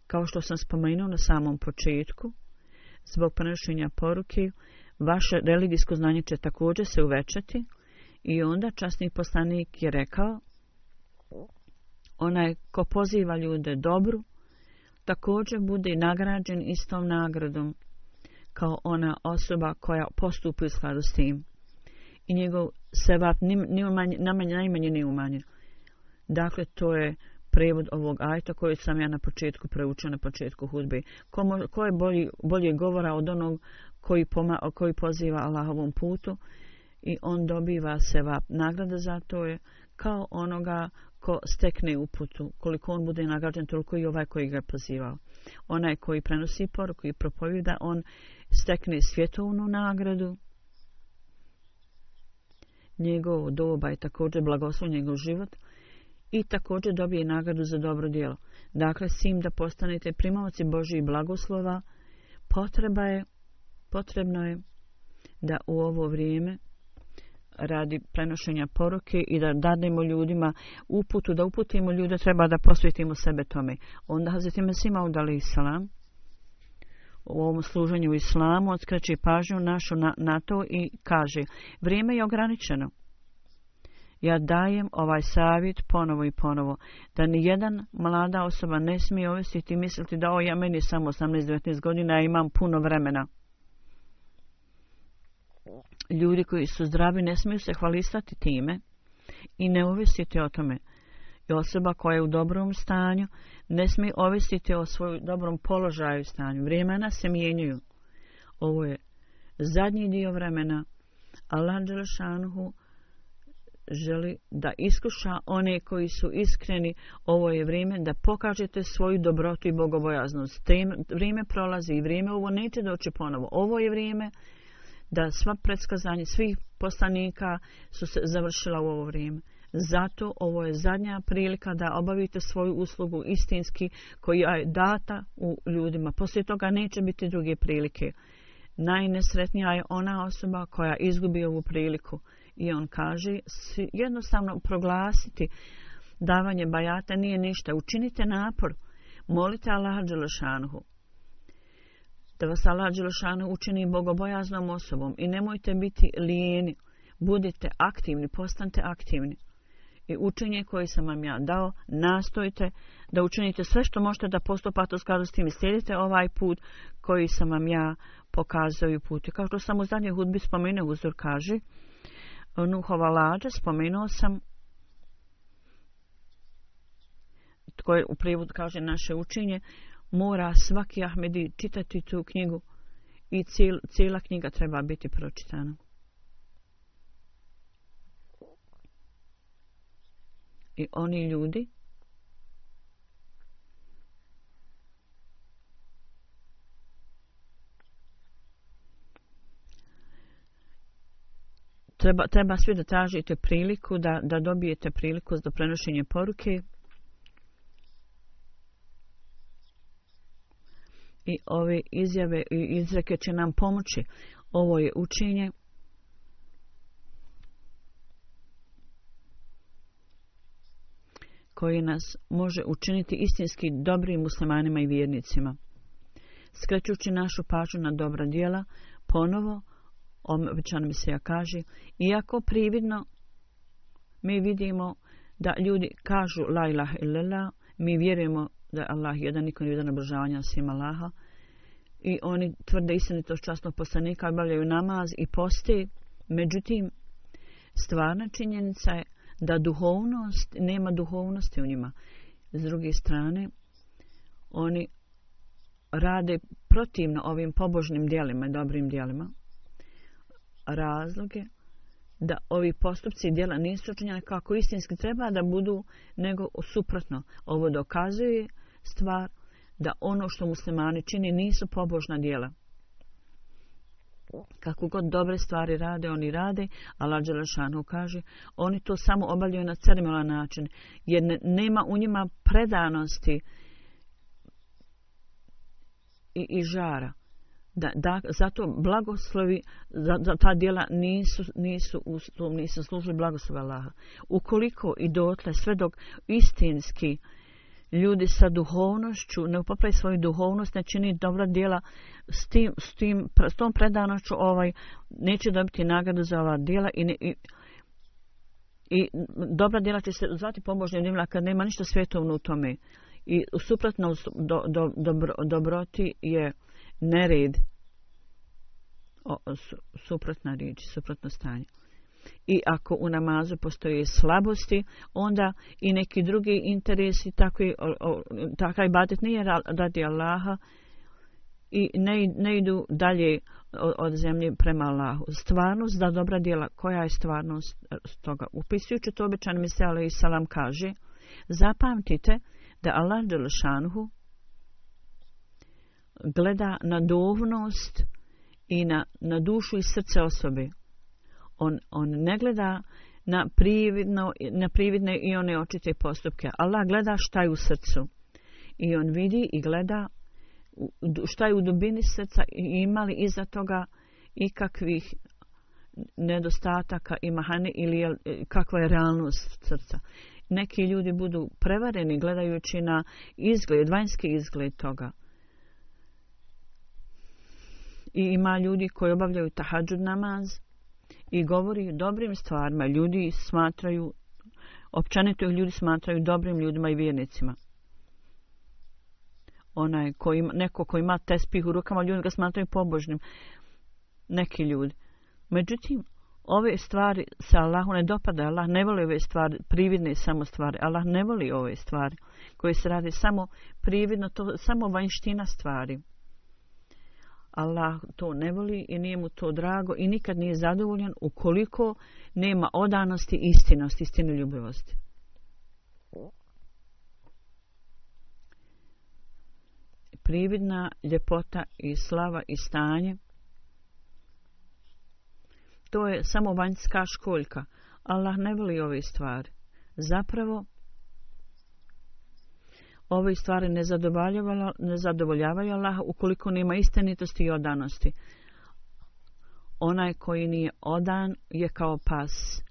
Kao što sam spomenuo na samom početku, zbog prenošenja poruke, vaše religijsko znanje će također se uvećati i onda časni poslanik je rekao, onaj ko poziva ljude dobru, također bude nagrađen istom nagradom kao ona osoba koja postupi u skladu s tim. I njegov sevap najmanje ne umanjen. Dakle, to je prevod ovog ajta koji sam ja na početku preučio, na početku hudbe. Ko je bolje govora od onog koji poziva Allahovom putu i on dobiva sevap. Nagrada za to je kao onoga ko stekne uputu. Koliko on bude nagrađen, toliko i ovaj koji ga je pozivao. Onaj koji prenosi poruku i propovjeda, on stekne svjetovnu nagradu. Njegov doba je također blagoslov njegov život i također dobije nagradu za dobro djelo. Dakle, sim da postanete primaoci Božjih blagoslova, potrebno je da u ovo vrijeme radi prenošenja poruke i da dademo ljudima uputu, da uputimo ljude, treba da posvetimo sebe tome. Onda Hazreti Mesih Maud alejhi selam u ovom služenju u islamu odskreće pažnju našu na to i kaže, vrijeme je ograničeno. Ja dajem ovaj savjet ponovo i ponovo, da nijedan mlada osoba ne smije ovisiti i misliti da ja meni samo 18-19 godina, ja imam puno vremena. Ljudi koji su zdravi ne smiju se hvalisati time i ne ovisiti o tome. I osoba koja je u dobrom stanju ne smije ovisiti o svojom dobrom položaju i stanju. Vremena se mijenjaju. Ovo je zadnji dio vremena. Allah dželešanuhu želi da iskuša one koji su iskreni. Ovo je vrijeme da pokažete svoju dobrotu i bogobojaznost. Vrijeme prolazi i vrijeme ovo neće doći ponovo. Ovo je vrijeme da sva predskazanja svih poslanika su se završila u ovo vrijeme. Zato ovo je zadnja prilika da obavite svoju uslugu istinski koja je data u ljudima. Poslije toga neće biti druge prilike. Najnesretnija je ona osoba koja izgubi ovu priliku. I on kaže, jednostavno proglasiti davanje bajata nije ništa. Učinite napor. Molite Allaha dželešanuhu da vas Allah dželešanuhu učini bogobojaznom osobom i nemojte biti lijeni. Budite aktivni, postanite aktivni. I učenje koje sam vam ja dao, nastojite da učinite sve što možete da postupate u skladu s tim i slijedite ovaj put koji sam vam ja pokazao i put. I kao što sam u zadnjoj hudbi spomenuo, uzor kaže, Nuhova lađa, spomenuo sam, koje u prijevodu kaže naše učenje, mora svaki Ahmedi čitati tu knjigu i cijela knjiga treba biti pročitana. I oni ljudi treba svi da tražite priliku, da dobijete priliku za prenošenje poruke. I ove izjave i izreke će nam pomoći. Ovo je učenje koje nas može učiniti istinski dobrim muslimanima i vjernicima. Skrećući našu pažnju na dobra djela, ponovo obećana misija kaže, iako prividno mi vidimo da ljudi kažu la ilaha illallah, mi vjerujemo da je Allah jedan, niko nije jedan obožavanja osim Allaha, i oni tvrde istinitost časnog poslanika, obavljaju namaz i poste. Međutim, stvarna činjenica je da nema duhovnosti u njima. S druge strane, oni rade protivno ovim pobožnim djelima i dobrim djelima. Razlog je da ovi postupci i djela nisu učinjeni kako istinski treba da budu, nego suprotno. Ovo dokazuje stvar da ono što muslimani čini nisu pobožna djela. Kako god dobre stvari rade, oni rade, Allah dželešanu kaže, oni to samo obavljaju na ceremonalan način, jer nema u njima predanosti i žara. Zato blagoslovi za ta djela nisu služili blagoslovi Allaha. Ukoliko i dotle, sve dok istinski ljudi sa duhovnošću ne upopravi svoju duhovnost, ne čini dobra djela s tom predanošću, neće dobiti nagradu za ova djela i dobra djela će se zvati pobožnim djelima kad nema ništa svjetovno u tome. I suprotno dobroti je nered, suprotna riječ, suprotno stanje. I ako u namazu postoje slabosti, onda i neki drugi interesi, takav ibadet nije radi Allaha i ne idu dalje od zemlje prema Allahu. Stvarnost da dobra djela, koja je stvarnost toga? Upisujući to obećan Mesija alejhi selam kaže, zapamtite da Allah dželešanu gleda na duhovnost i na dušu i srce osobe. On ne gleda na prividne i one očite postupke. Allah gleda šta je u srcu. I on vidi i gleda šta je u dubini srca i ima li iza toga ikakvih nedostataka i mahane ili kakva je realnost srca. Neki ljudi budu prevareni gledajući na izgled, vanjski izgled toga. I ima ljudi koji obavljaju tahadžud namaz i govori dobrim stvarima. Ljudi smatraju, općenito ljudi smatraju dobrim ljudima i vjernicima. Neko ko ima tespih u rukama, ljudi ga smatraju pobožnim. Neki ljudi. Međutim, ove stvari se Allahu ne dopada. Allah ne voli ove stvari, prividne samo stvari. Allah ne voli ove stvari koje se radi samo prividno, to samo vanjština stvari. Allah to ne voli i nije mu to drago i nikad nije zadovoljan ukoliko nema odanosti i istinosti, istinoljubivosti. Prividna ljepota i slava i stanje, to je samo vanjska školjka. Allah ne voli ove stvari. Zapravo, ove stvari ne zadovoljavaju Allaha ukoliko nema istinitosti i odanosti. Onaj koji nije odan je kao pas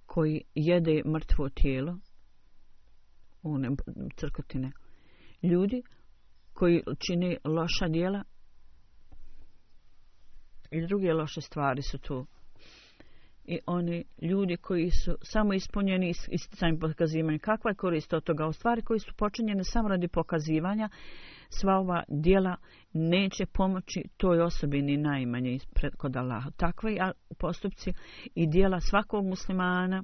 koji jede mrtvo tijelo, one crkotine. Ljudi koji čine loša djela i druge loše stvari su tu. I oni ljudi koji su samo ispunjeni isticanjem pokazivanja. Kakva je korist od toga? U stvari koji su počinjene samo radi pokazivanja, sva ova djela neće pomoći toj osobi ni najmanje kod Allaha. Takvi postupci i djela svakog muslimana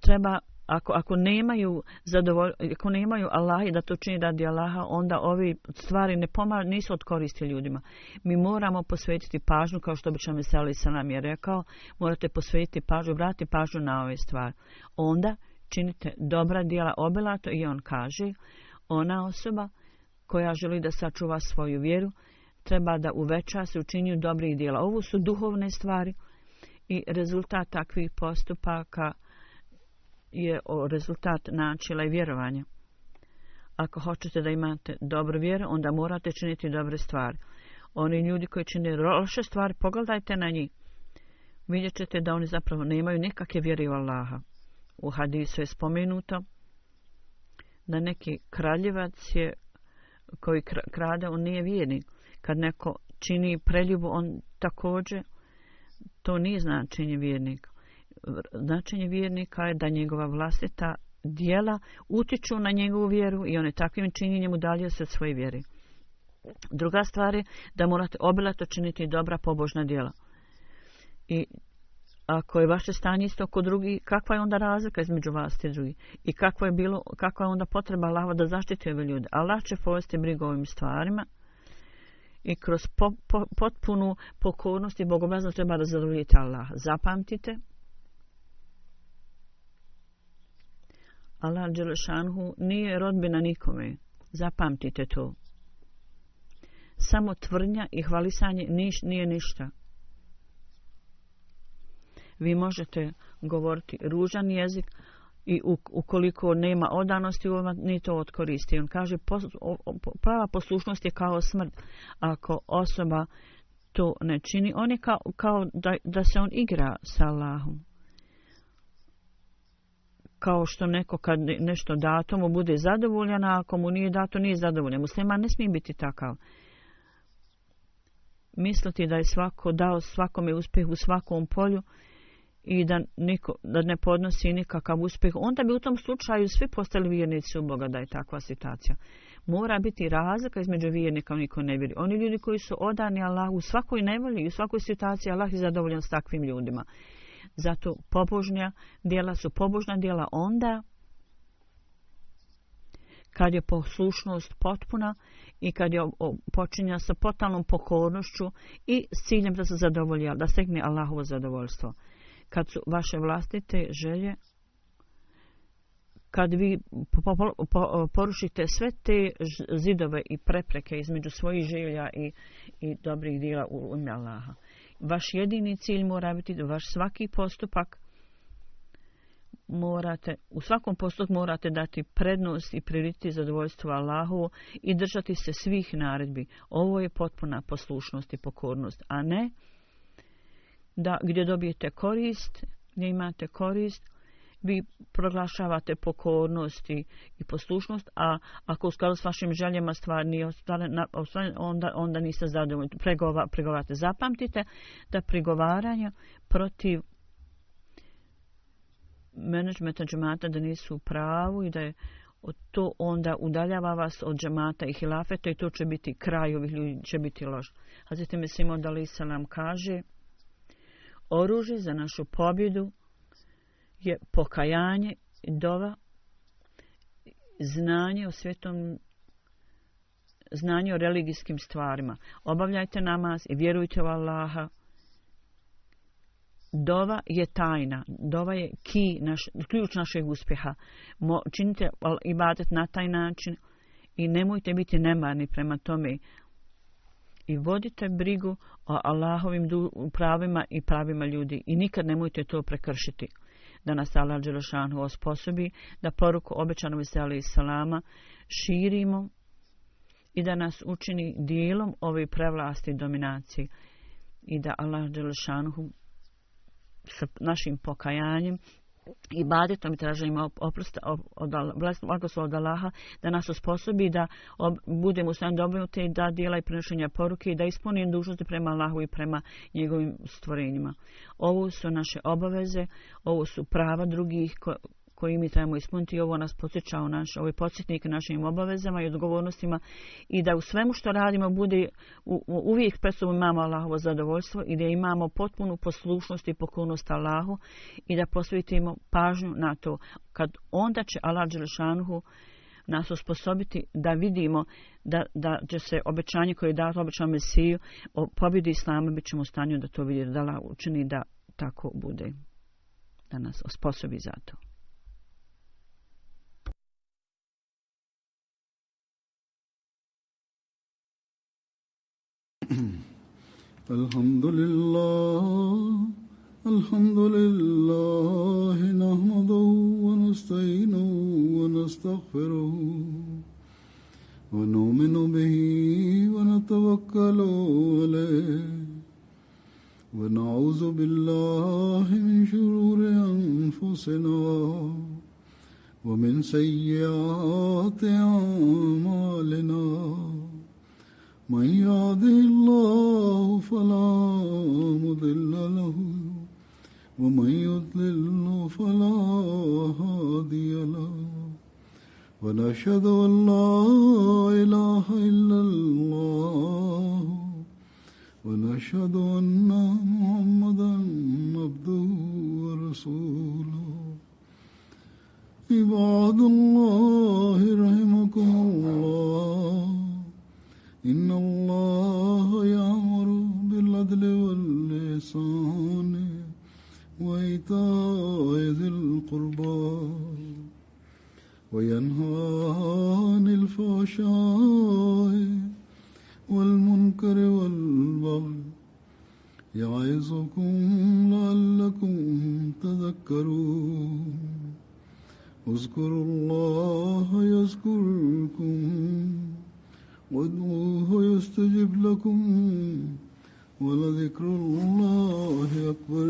treba, ako nemaju Allaha da to čini radi Allaha, onda ovi stvari nisu od koristi ljudima. Mi moramo posvetiti pažnju, kao što obično Mesija alejhi selam je rekao, morate posvetiti pažnju, vratiti pažnju na ove stvari. Onda činite dobra djela obilato i on kaže, ona osoba koja želi da sačuva svoju vjeru, treba da uveća se u činjenju dobrih djela. Ovo su duhovne stvari i rezultat takvih postupaka je rezultat načela i vjerovanja. Ako hoćete da imate dobru vjeru, onda morate činiti dobre stvari. Oni ljudi koji čine loše stvari, pogledajte na njih. Vidjet ćete da oni zapravo nemaju nikakve vjere u Allaha. U hadisu je spomenuto da neki kraljevac je koji krade, on nije vjernik. Kad neko čini preljubu, on također, to nije značenje vjernika. Značenje vjernika je da njegova vlastita djela utiču na njegovu vjeru i one takvim činjenjem udaljuje se od svoje vjere. Druga stvar je da morate obilato činiti dobra pobožna djela. I ako je vaše stanje isto kod drugih, kakva je onda razlika između vas i drugih? I kakva je onda potreba Allaha da zaštiti ove ljude? Allah će povesti brigu o ovim stvarima i kroz potpunu pokornost i bogobojaznost treba da zadovoljite Allaha. Zapamtite, Allah dželešanhu nije rodbina nikome. Zapamtite to. Samo tvrdnja i hvalisanje nije ništa. Vi možete govoriti ružan jezik i ukoliko nema odanosti, ni to odkoristi. On kaže, prava poslušnost je kao smrt. Ako osoba to ne čini, on je kao da se on igra sa Allahom. Kao što neko kad nešto dato mu bude zadovoljan, a ako mu nije dato, nije zadovoljan. Musliman ne smije biti takav. Misliti da je svako dao svakome uspjeh u svakom polju i da ne podnosi nikakav uspjeh, onda bi u tom slučaju svi postali vjernici u Boga, da je takva situacija. Mora biti razlika između vjernika i niko ne vjeri. Oni ljudi koji su odani Allahu u svakoj nevolji i u svakoj situaciji, Allah je zadovoljan s takvim ljudima. Zato pobožnja djela su pobožna djela onda kad je poslušnost potpuna i kad je počinja sa totalnom pokornošću i s ciljem da se zadovolji, da stekne Allahovo zadovoljstvo. Kad su vaše vlastite želje, kad vi porušite sve te zidove i prepreke između svojih želja i dobrih djela u ime Allaha. Vaš jedini cilj mora biti da vaš svaki postupak u svakom postupku morate dati prednost i prioritet zadovoljstvo Allahovu i držati se svih naredbi. Ovo je potpuna poslušnost i pokornost, a ne da gdje dobijete korist, gdje imate korist, vi proglašavate pokornost i poslušnost, a ako u skladu s vašim željama stvar nije ostvarena, onda niste zadovoljni. Pregovarate. Zapamtite da prigovaranje protiv menadžmenta džemata da nisu u pravu i da je to onda udaljava vas od džemata i hilafeta i to će biti kraj ovih ljudi, će biti loš. Hazreti Mesih Maud alejhi selam kaže: oružje za našu pobjedu je pokajanje, dova, znanje o svijetom, znanje o religijskim stvarima. Obavljajte namaz i vjerujte u Allaha. Dova je tajna, dova je ključ našeg uspjeha. Činite ibadet na taj način i nemojte biti nemarni prema tome. I vodite brigu o Allahovim pravima i pravima ljudi. I nikad nemojte to prekršiti. Da nas Allah dželešanu osposobi da poruku obećanog Isa alejhi selama širimo i da nas učini dijelom ove prevlasti i dominacije. I da Allah dželešanu sa našim pokajanjem i ibadetom i traženjem oprosta od Allaha da nas osposobi da budemo u stanju da obavimo te djela i prenošenja poruke i da ispunimo dužnosti prema Allahu i prema njegovim stvorenjima. Ovo su naše obaveze, ovo su prava drugih koji mi trebamo ispuniti i ovo nas podsjeća ovaj podsjetnik našim obavezama i odgovornostima i da u svemu što radimo bude uvijek pred sobom imamo Allahovo zadovoljstvo i da imamo potpunu poslušnost i pokornost Allahu i da posvetimo pažnju na to. Onda će Allah dželešanuhu nas osposobiti da vidimo da će se obećanje koje je dato obećanom Mesiju o pobjedi Islama, bit ćemo u stanju da to vidjeti, da Allah učini da tako bude, da nas osposobi za to. Alhamdulillah, nahmaduhu wa nasta'inuhu wa nastaghfiruhu wa nu'minu bihi wa natawakkalu alayhi wa na'udhu billahi min shururi anfusina wa min sayyiati a'malina. من يهده الله فلا مضل له ومن يضلل فلا هادي له ونشهد أن لا إله إلا الله ونشهد أن محمدا عبده ورسوله عباد الله رحمكم الله إن الله يأمر بالعدل والإحسان وإيتاء ذي القربى وينهى عن الفحشاء والمنكر والبغي يعظكم لعلكم تذكرون اذكروا الله يذكركم وادعوه يستجب لكم ولذكر الله أكبر